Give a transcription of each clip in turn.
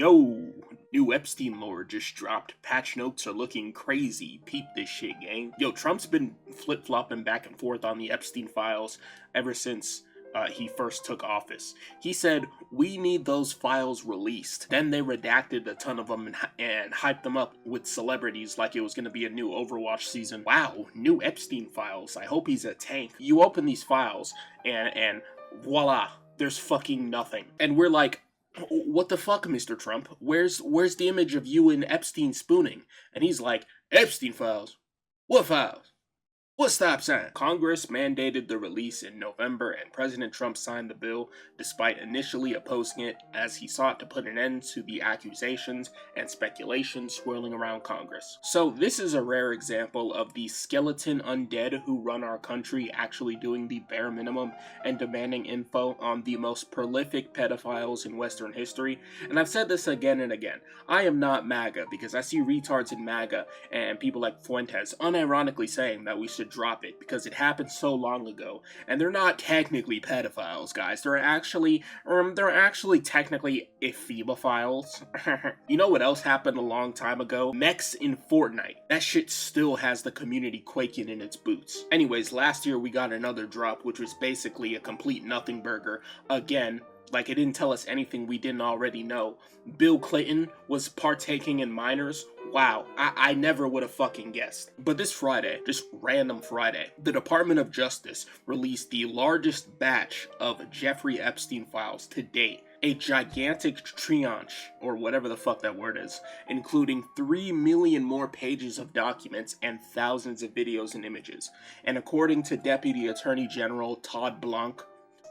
Yo, new Epstein lore just dropped. Patch notes are looking crazy. Peep this shit, gang. Yo, Trump's been flip-flopping back and forth on the Epstein files ever since he first took office. He said, we need those files released. Then they redacted a ton of them and hyped them up with celebrities like it was going to be a new Overwatch season. Wow, new Epstein files. I hope he's a tank. You open these files and voila, there's fucking nothing. And we're like, what the fuck, Mr. Trump? Where's the image of you and Epstein spooning? And he's like, Epstein files? What files? What stop sign? Congress mandated the release in November, and President Trump signed the bill despite initially opposing it, as he sought to put an end to the accusations and speculation swirling around Congress. So this is a rare example of the skeleton undead who run our country actually doing the bare minimum and demanding info on the most prolific pedophiles in Western history. And I've said this again and again. I am not MAGA, because I see retards in MAGA and people like Fuentes unironically saying that we should drop it because it happened so long ago, and they're not technically pedophiles, guys. They're actually technically ephebophiles. You know what else happened a long time ago? Mechs in Fortnite. That shit still has the community quaking in its boots. Anyways, last year we got another drop, which was basically a complete nothing burger. Again, like it didn't tell us anything we didn't already know. Bill Clinton was partaking in minors. Wow, I never would have fucking guessed. But this Friday, just random Friday, the Department of Justice released the largest batch of Jeffrey Epstein files to date. A gigantic tranche, or whatever the fuck that word is, including 3 million more pages of documents and thousands of videos and images. And according to Deputy Attorney General Todd Blanc,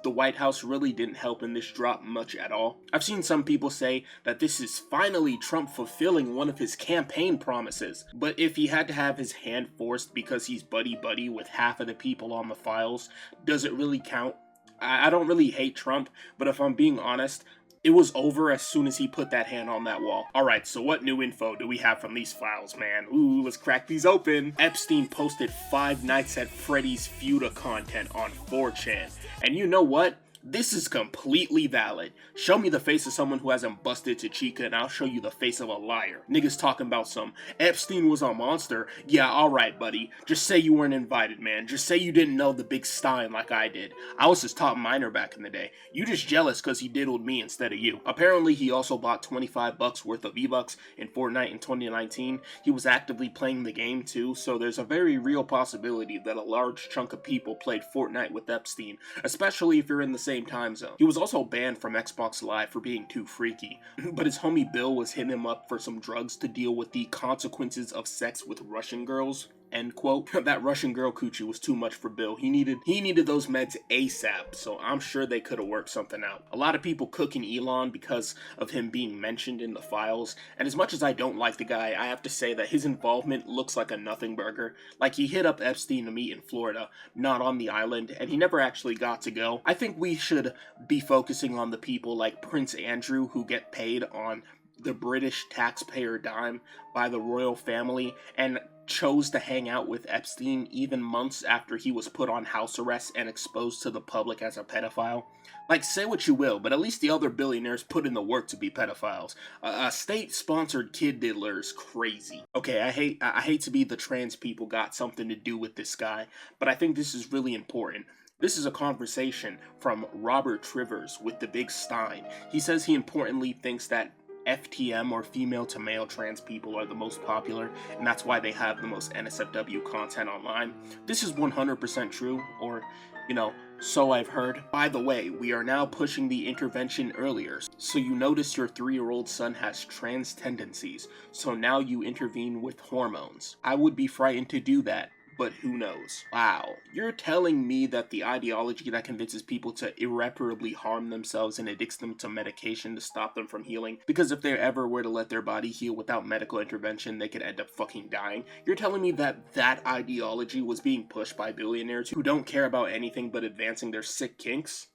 the White House really didn't help in this drop much at all. I've seen some people say that this is finally Trump fulfilling one of his campaign promises, but if he had to have his hand forced because he's buddy-buddy with half of the people on the files, does it really count? I don't really hate Trump, but if I'm being honest, it was over as soon as he put that hand on that wall. Alright, so what new info do we have from these files, man? Ooh, let's crack these open. Epstein posted 5 Nights at Freddy's Feuda content on 4chan. And you know what? This is completely valid. Show me the face of someone who hasn't busted to Chica and I'll show you the face of a liar. Niggas talking about some Epstein was a monster. Yeah, alright buddy. Just say you weren't invited, man. Just say you didn't know the big Stein like I did. I was his top miner back in the day. You just jealous cause he diddled me instead of you. Apparently he also bought 25 bucks worth of V-Bucks in Fortnite in 2019. He was actively playing the game too, so there's a very real possibility that a large chunk of people played Fortnite with Epstein, especially if you're in the same time zone. He was also banned from Xbox Live for being too freaky, but his homie Bill was hitting him up for some drugs to deal with the consequences of sex with Russian girls. End quote. That Russian girl coochie was too much for Bill. He needed those meds ASAP, so I'm sure they could have worked something out. A lot of people cooking Elon because of him being mentioned in the files, and as much as I don't like the guy, I have to say that his involvement looks like a nothing burger. Like he hit up Epstein to meet in Florida, not on the island, and he never actually got to go. I think we should be focusing on the people like Prince Andrew who get paid on the British taxpayer dime by the royal family and chose to hang out with Epstein even months after he was put on house arrest and exposed to the public as a pedophile. Like, say what you will, but at least the other billionaires put in the work to be pedophiles. A state-sponsored kid diddler is crazy. Okay, I hate to be the trans people got something to do with this guy, but I think this is really important. This is a conversation from Robert Trivers with the Big Stein. He says he importantly thinks that FTM, or female to male trans people, are the most popular, and that's why they have the most NSFW content online. This is 100% true, or, you know, so I've heard. By the way, we are now pushing the intervention earlier, so you notice your 3-year-old son has trans tendencies, so now you intervene with hormones. I would be frightened to do that, but who knows? Wow, you're telling me that the ideology that convinces people to irreparably harm themselves and addicts them to medication to stop them from healing, because if they ever were to let their body heal without medical intervention, they could end up fucking dying. You're telling me that that ideology was being pushed by billionaires who don't care about anything but advancing their sick kinks?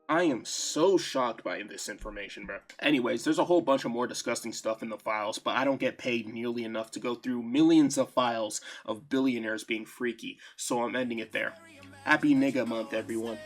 I am so shocked by this information, bro. Anyways, there's a whole bunch of more disgusting stuff in the files, but I don't get paid nearly enough to go through millions of files of billionaires being freaky, so I'm ending it there. Happy nigga month, everyone.